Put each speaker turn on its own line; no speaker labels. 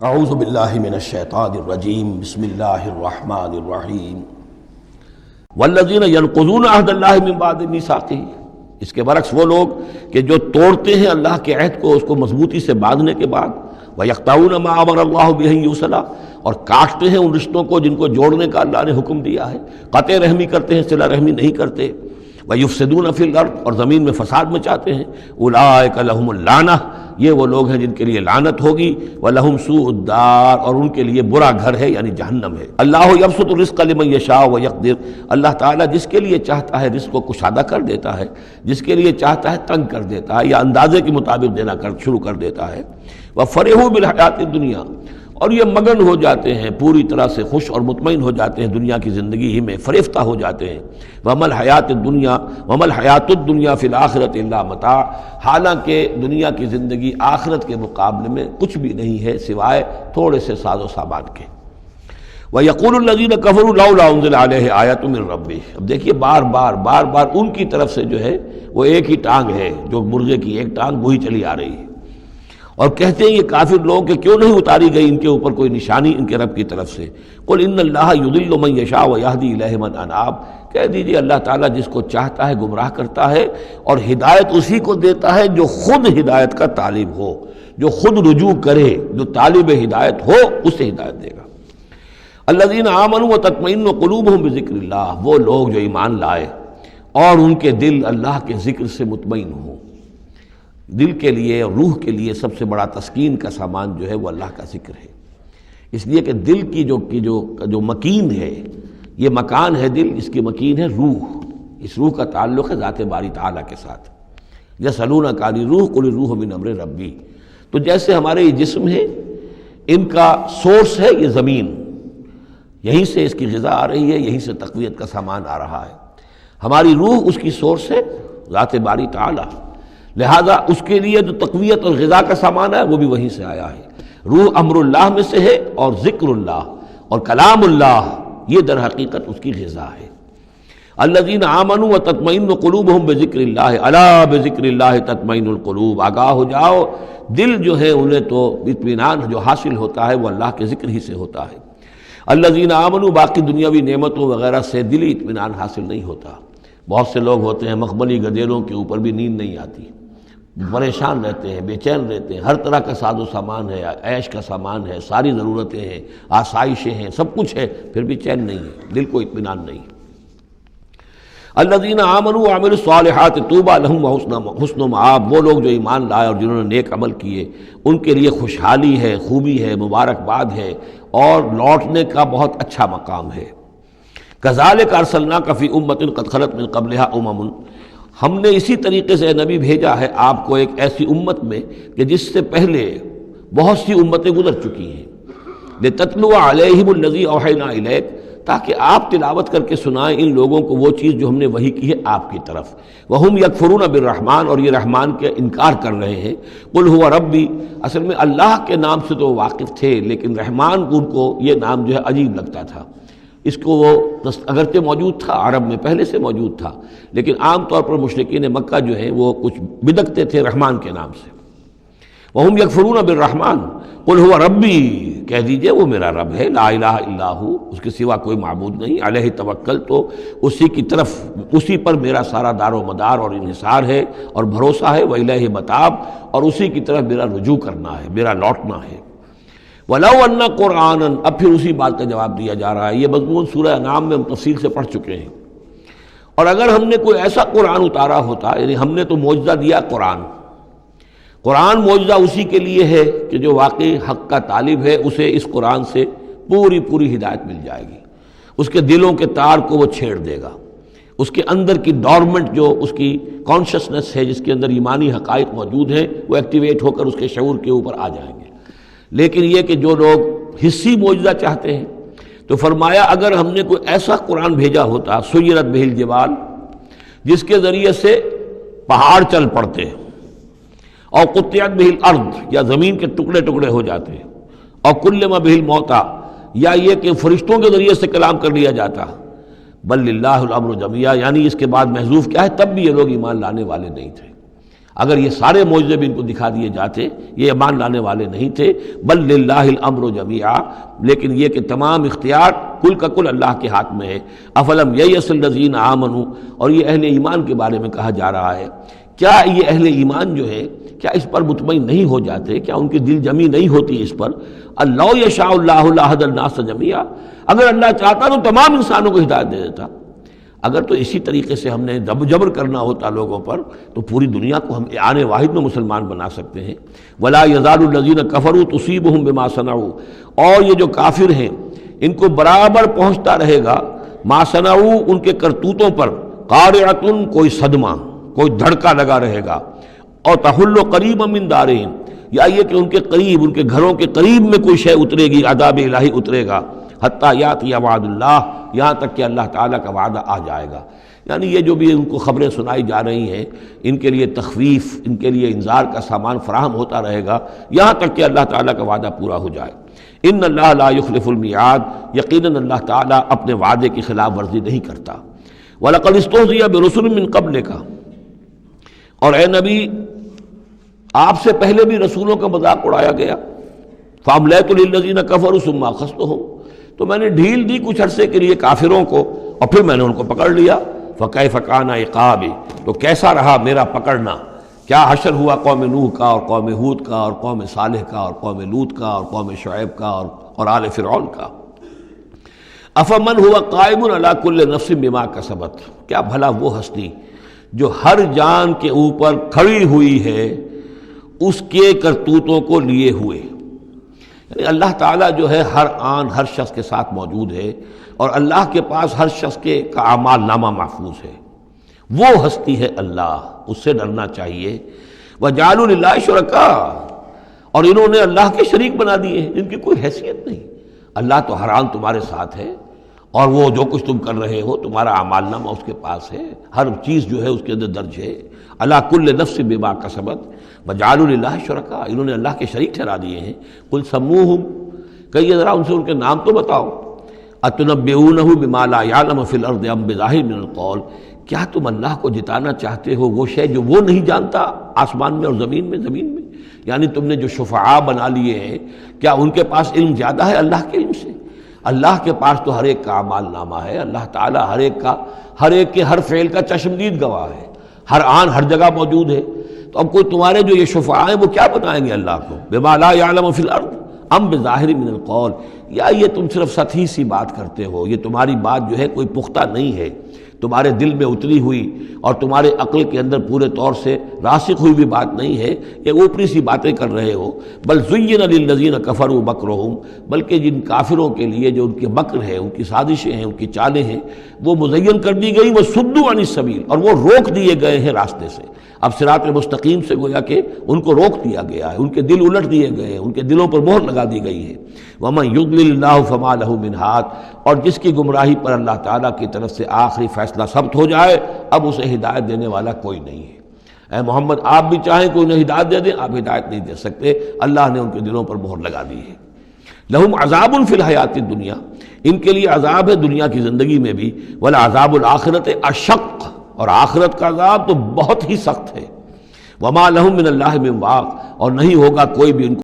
اعوذ باللہ من الشیطان الرجیم بسم اللہ الرحمن الرحیم والذین ینقضون عہد اللہ من بعد میثاقہ، اس کے برعکس وہ لوگ کہ جو توڑتے ہیں اللہ کے عہد کو، اس کو مضبوطی سے باندھنے کے بعد، وَيَقْطَعُونَ مَا أَمَرَ اللَّهُ بِهِ أَن يُوصَلَ، اور کاٹتے ہیں ان رشتوں کو جن کو جوڑنے کا اللہ نے حکم دیا ہے، قطع رحمی کرتے ہیں، صلہ رحمی نہیں کرتے، وَيُفْسِدُونَ فِي الْأَرْضِ، اور زمین میں فساد مچاتے ہیں، أُولَٰئِكَ لَهُمُ اللعنۃ، یہ وہ لوگ ہیں جن کے لیے لعنت ہوگی، وَلَهُمْ سُوءُ الدَّارِ، اور ان کے لیے برا گھر ہے یعنی جہنم ہے۔ اللہ یبسط الرزق لمن یشاء ویقدر، اللہ تعالیٰ جس کے لیے چاہتا ہے رزق کو کشادہ کر دیتا ہے، جس کے لیے چاہتا ہے تنگ کر دیتا ہے یا اندازے کے مطابق دینا شروع کر دیتا ہے۔ وَفَرِحُوا بِالْحَيَاةِ الدُّنْيَا، اور یہ مگن ہو جاتے ہیں، پوری طرح سے خوش اور مطمئن ہو جاتے ہیں دنیا کی زندگی ہی میں، فریفتہ ہو جاتے ہیں۔ وَمَا الْحَيَاةُ الدُّنْيَا فِي الْآخِرَةِ إِلَّا مَتَاعٌ، حالانکہ دنیا کی زندگی آخرت کے مقابلے میں کچھ بھی نہیں ہے سوائے تھوڑے سے ساز و سامان کے۔ وَيَقُولُ الَّذِينَ كَفَرُوا لَوْلَا أُنزِلَ عَلَيْهِ آيَةٌ مِّن رَّبِّهِ، اب دیکھیے بار بار ان کی طرف سے جو ہے وہ ایک ہی ٹانگ ہے، جو مرغے کی ایک ٹانگ وہی چلی آ رہی ہے، اور کہتے ہیں یہ کافر لوگ کہ کیوں نہیں اتاری گئی ان کے اوپر کوئی نشانی ان کے رب کی طرف سے۔ قل ان اللہ یضل من یشاء ویہدی الیہ من اناب، کہہ دیجئے اللہ تعالیٰ جس کو چاہتا ہے گمراہ کرتا ہے، اور ہدایت اسی کو دیتا ہے جو خود ہدایت کا طالب ہو، جو خود رجوع کرے، جو طالب ہدایت ہو اسے ہدایت دے گا۔ الذین آمنوا وتطمئن قلوبہم بذکر اللہ، وہ لوگ جو ایمان لائے اور ان کے دل اللہ کے ذکر سے مطمئن ہوں۔ دل کے لیے اور روح کے لیے سب سے بڑا تسکین کا سامان جو ہے وہ اللہ کا ذکر ہے، اس لیے کہ دل کی جو مکین ہے، یہ مکان ہے دل، اس کی مکین ہے روح، اس روح کا تعلق ہے ذات باری تعالیٰ کے ساتھ۔ یسألونک عن الروح قل الروح من امر ربی، تو جیسے ہمارے یہ جسم ہے، ان کا سورس ہے یہ زمین، یہیں سے اس کی غذا آ رہی ہے، یہیں سے تقویت کا سامان آ رہا ہے۔ ہماری روح اس کی سورس ہے ذات باری تعالیٰ، لہذا اس کے لیے جو تقویت اور غذا کا سامان ہے وہ بھی وہیں سے آیا ہے۔ روح امر اللہ میں سے ہے، اور ذکر اللہ اور کلام اللہ یہ در حقیقت اس کی غذا ہے۔ الذین آمنوا وتطمئن قلوبہم بذکر اللہ، الا بذکر اللہ تطمئن القلوب، آگاہ ہو جاؤ، دل جو ہے انہیں تو اطمینان جو حاصل ہوتا ہے وہ اللہ کے ذکر ہی سے ہوتا ہے۔ الذین آمنوا، باقی دنیاوی نعمتوں وغیرہ سے دلی اطمینان حاصل نہیں ہوتا۔ بہت سے لوگ ہوتے ہیں مخملی گدیلوں کے اوپر بھی نیند نہیں آتی، پریشان رہتے ہیں، بے چین رہتے ہیں، ہر طرح کا ساز و سامان ہے، عیش کا سامان ہے، ساری ضرورتیں ہیں، آسائشیں ہیں، سب کچھ ہے، پھر بھی چین نہیں ہے، دل کو اطمینان نہیں۔ الذین آمنوا وعملوا الصالحات طوبی لہم وحسن مآب، وہ لوگ جو ایمان لائے اور جنہوں نے نیک عمل کیے ان کے لیے خوشحالی ہے، خوبی ہے، مبارکباد ہے، اور لوٹنے کا بہت اچھا مقام ہے۔ کذالک ارسلناک فی امۃ قد خلت من قبلھا امم، ہم نے اسی طریقے سے نبی بھیجا ہے آپ کو ایک ایسی امت میں کہ جس سے پہلے بہت سی امتیں گزر چکی ہیں، لتتلو علیہم الذی اوحینا الیک، تاکہ آپ تلاوت کر کے سنائیں ان لوگوں کو وہ چیز جو ہم نے وحی کی ہے آپ کی طرف۔ وہم یکفرون بالرحمن، اور یہ رحمان کے انکار کر رہے ہیں۔ قل هو ربی، اصل میں اللہ کے نام سے تو واقف تھے، لیکن رحمان ان کو یہ نام جو ہے عجیب لگتا تھا، اس کو وہ اگرچہ موجود تھا، عرب میں پہلے سے موجود تھا، لیکن عام طور پر مشرکین مکہ جو ہیں وہ کچھ بدکتے تھے رحمان کے نام سے۔ وہم یکفرون بالرحمن قل هو ربی، کہہ دیجئے وہ میرا رب ہے، لا الہ الا ہو، اس کے سوا کوئی معبود نہیں، علیہ توکل، تو اسی کی طرف، اسی پر میرا سارا دار و مدار اور انحصار ہے اور بھروسہ ہے، وإلیہ متاب، اور اسی کی طرف میرا رجوع کرنا ہے، میرا لوٹنا ہے۔ وَلَوْ أَنَّ قُرْآنًا، اب پھر اسی بات کا جواب دیا جا رہا ہے، یہ مضمون سورہ انعام میں ہم تفصیل سے پڑھ چکے ہیں۔ اور اگر ہم نے کوئی ایسا قرآن اتارا ہوتا، یعنی ہم نے تو معجزہ دیا قرآن معجزہ اسی کے لیے ہے کہ جو واقعی حق کا طالب ہے اسے اس قرآن سے پوری ہدایت مل جائے گی، اس کے دلوں کے تار کو وہ چھیڑ دے گا، اس کے اندر کی ڈورمنٹ جو اس کی کانشسنس ہے، جس کے اندر ایمانی حقائق موجود ہیں، وہ ایکٹیویٹ ہو کر اس کے شعور کے اوپر آ جائیں گے۔ لیکن یہ کہ جو لوگ حصی معجزہ چاہتے ہیں، تو فرمایا اگر ہم نے کوئی ایسا قرآن بھیجا ہوتا، سیرت بہ الجبال، جس کے ذریعے سے پہاڑ چل پڑتے، اور قطعت بہ الارض، یا زمین کے ٹکڑے ٹکڑے ہو جاتے، اور کلم بہ الموتیٰ، یا یہ کہ فرشتوں کے ذریعے سے کلام کر لیا جاتا، بل للہ الامر جمیعا، یعنی اس کے بعد محذوف کیا ہے، تب بھی یہ لوگ ایمان لانے والے نہیں تھے۔ اگر یہ سارے معجزے بھی ان کو دکھا دیے جاتے یہ ایمان لانے والے نہیں تھے۔ بل للہ الامر جمیعا، لیکن یہ کہ تمام اختیار کل کا کل اللہ کے ہاتھ میں ہے۔ افلم ییأس الذین آمنوا، اور یہ اہل ایمان کے بارے میں کہا جا رہا ہے، کیا یہ اہل ایمان جو ہے کیا اس پر مطمئن نہیں ہو جاتے، کیا ان کی دل جمی نہیں ہوتی اس پر؟ اللہ یشاء اللہ لہدی الناس جمیعا، اگر اللہ چاہتا تو تمام انسانوں کو ہدایت دے دیتا۔ اگر تو اسی طریقے سے ہم نے جبر کرنا ہوتا لوگوں پر تو پوری دنیا کو ہم آن واحد میں مسلمان بنا سکتے ہیں۔ ولا یزال الذین کفروا تصیبہم بما صنعوا، اور یہ جو کافر ہیں ان کو برابر پہنچتا رہے گا ما صنعوا، ان کے کرتوتوں پر، قارعۃ، کوئی صدمہ، کوئی دھڑکا لگا رہے گا، اور تحل قریبا من دارہم، یا یہ کہ ان کے قریب، ان کے گھروں کے قریب میں کوئی شے اترے گی، عذاب الہی اترے گا، حتیٰ یاتی وعد اللہ، یہاں تک کہ اللہ تعالیٰ کا وعدہ آ جائے گا۔ یعنی یہ جو بھی ان کو خبریں سنائی جا رہی ہیں ان کے لیے تخویف، ان کے لیے انذار کا سامان فراہم ہوتا رہے گا یہاں تک کہ اللہ تعالیٰ کا وعدہ پورا ہو جائے۔ ان اللہ لا یخلف المیعاد، یقیناً اللہ تعالیٰ اپنے وعدے کی خلاف ورزی نہیں کرتا۔ وَلَقَدِ اسْتُهْزِئَ بِرُسُلٍ مِّن قَبْلِكَ، اور اے نبی آپ سے پہلے بھی رسولوں کا مذاق اڑایا گیا۔ فَأَمْلَيْتُ لِلَّذِينَ كَفَرُوا ثُمَّ أَخَذْتُهُمْ، تو میں نے ڈھیل دی کچھ عرصے کے لیے کافروں کو اور پھر میں نے ان کو پکڑ لیا۔ فَكَيْفَ كَانَ عِقَابِ، تو کیسا رہا میرا پکڑنا، کیا حشر ہوا قوم نوح کا اور قوم ہود کا اور قوم صالح کا اور قوم لوط کا اور قوم شعیب کا اور آل فرعون کا۔ أَفَمَنْ هُوَ قَائِمٌ عَلَى كُلِّ نَفْسٍ بِمَا كَسَبَتْ، کیا بھلا وہ ہستی جو ہر جان کے اوپر کھڑی ہوئی ہے اس کے کرتوتوں کو لیے ہوئے۔ یعنی اللہ تعالیٰ جو ہے ہر آن ہر شخص کے ساتھ موجود ہے، اور اللہ کے پاس ہر شخص کے کا اعمال نامہ محفوظ ہے۔ وہ ہستی ہے اللہ، اس سے ڈرنا چاہیے۔ وَجَعَلُوا لِلَّهِ شُرَكَاءَ، اور انہوں نے اللہ کے شریک بنا دیے ہیں جن کی کوئی حیثیت نہیں۔ اللہ تو ہر آن تمہارے ساتھ ہے، اور وہ جو کچھ تم کر رہے ہو تمہارا اعمال نامہ اس کے پاس ہے، ہر چیز جو ہے اس کے اندر درج ہے۔ عَلَىٰ كُلِّ نَفْسٍ بِمَا كَسَبَتْ وَجَعَلُوا لِلَّهِ شُرَكَاءَ، انہوں نے اللہ کے شریک ٹھہرا دیے ہیں۔ قُلْ سَمُّوهُمْ، کہیے ذرا ان سے ان کے نام تو بتاؤ۔ أَتُنَبِّئُونَهُ بِمَا لَا يَعْلَمُ فِي الْأَرْضِ أَمْ بِظَاهِرٍ مِّنَ الْقَوْلِ، کیا تم اللہ کو جتانا چاہتے ہو وہ شے جو وہ نہیں جانتا آسمان میں اور زمین میں؟ یعنی تم نے جو شفعاء بنا لیے ہیں کیا ان کے پاس علم زیادہ ہے اللہ کے علم سے؟ اللہ کے پاس تو ہر ایک کا اعمال نامہ ہے، اللہ تعالیٰ ہر ایک کے ہر فعل کا چشمدید گواہ ہے، ہر آن ہر جگہ موجود ہے۔ تو اب کوئی تمہارے جو یہ شفعاء ہیں وہ کیا بتائیں گے اللہ کو؟ بما لا يعلم فی الارض ام بظاہر من القول، یا یہ تم صرف سطحی سی بات کرتے ہو، یہ تمہاری بات جو ہے کوئی پختہ نہیں ہے، تمہارے دل میں اتری ہوئی اور تمہارے عقل کے اندر پورے طور سے راسخ ہوئی بھی بات نہیں ہے، یہ اوپری سی باتیں کر رہے ہو۔ بل زین للذین کفروا مکرہم، بلکہ جن کافروں کے لیے جو ان کے مکر ہے، ان کی سازشیں ہیں، ان کی چالیں ہیں، وہ مزین کر دی گئی، وہ صدوا عن السبیل، اور وہ روک دیے گئے ہیں راستے سے۔ اب صراط مستقیم سے گویا کہ ان کو روک دیا گیا ہے، ان کے دل الٹ دیے گئے ہیں، ان کے دلوں پر مہر لگا دی گئی ہے۔ وَمَن يُضْلِلِ اللَّهُ فَمَا لَهُ مِنْ هَادٍ، اور جس کی گمراہی پر اللہ تعالیٰ کی طرف سے آخری فیصلہ ثبت ہو جائے اب اسے ہدایت دینے والا کوئی نہیں ہے۔ اے محمد آپ بھی چاہیں کوئی انہیں ہدایت دے دیں، آپ ہدایت نہیں دے سکتے، اللہ نے ان کے دلوں پر مہر لگا دی ہے۔ لَهُمْ عَذَابٌ فِي الْحَيَاةِ الدُّنْيَا، ان کے لیے عذاب ہے دنیا کی زندگی میں بھی، وَلَعَذَابُ الْآخِرَةِ أَشَقُّ، اور آخرت کا عذاب تو بہت ہی سخت ہے۔ وَمَا لَهُم مِّنَ اللَّهِ مِن وَاقٍ، اور نہیں ہوگا کوئی بھی ان کو